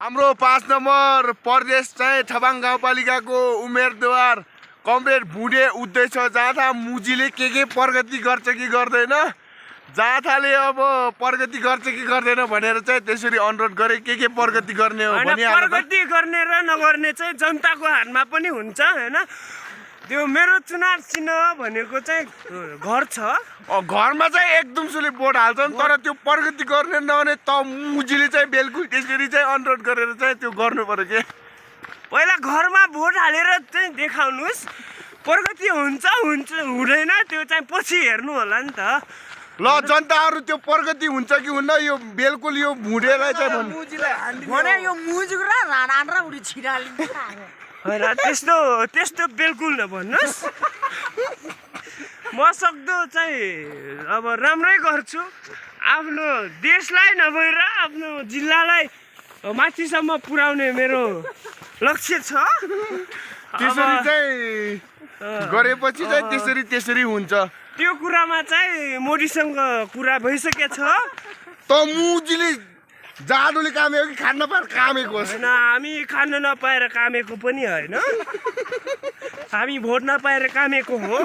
हाम्रो 5 नम्बर प्रदेश चाहिँ ठबाङ गाउँपालिकाको उम्मेदवार कमरेड भुडे उद्देश्य जाथा मुजीले के प्रगति गर्छ कि गर्दैन, जाथाले अब प्रगति गर्छ कि गर्दैन भनेर चाहिँ त्यसरी अनुरोध गरे। के प्रगति गर्ने हो भनी प्रगति गर्ने र नगर्ने चाहिँ जनताको हातमा पनि हुन्छ हैन। त्यो मेरो चुनाव चिन्ह भनेको चाहिँ घर छ। घरमा चाहिँ एकदमले भोट हाल्छन्, तर त्यो प्रगति गर्ने नगर्ने त मुजीले चाहिँ बिल्कुल त्यसरी चाहिँ अनुरोध गरेर चाहिँ त्यो गर्नु पर्यो के। पहिला घरमा भोट हालेर चाहिँ देखाउनुस्, प्रगति हुन्छ हुँदैन त्यो चाहिँ पछि हेर्नु होला नि त। ल जनताहरु त्यो प्रगति हुन्छ कि हुन्न यो बिल्कुल यो भुडेलाई चाहिँ भने यो मुजुक र राणा र उडी छिरालिन्छ हैन। त्यस्तो बिल्कुल नभन्नुस्। म सक्दो चाहिँ अब राम्रै गर्छु, आफ्नो देशलाई नभएर आफ्नो जिल्लालाई माथिसम्म पुर्याउने मेरो लक्ष्य छ। त्यसरी चाहिँ गरेपछि चाहिँ त्यसरी हुन्छ। त्यो कुरामा चाहिँ मोदीसँग कुरा भइसकेछ। त मुजीले जाडुले कामेको कि खान नपाएर कामेको हैन, हामी खान नपाएर कामेको पनि हैन, हामी भोट नपाएर कामेको हो।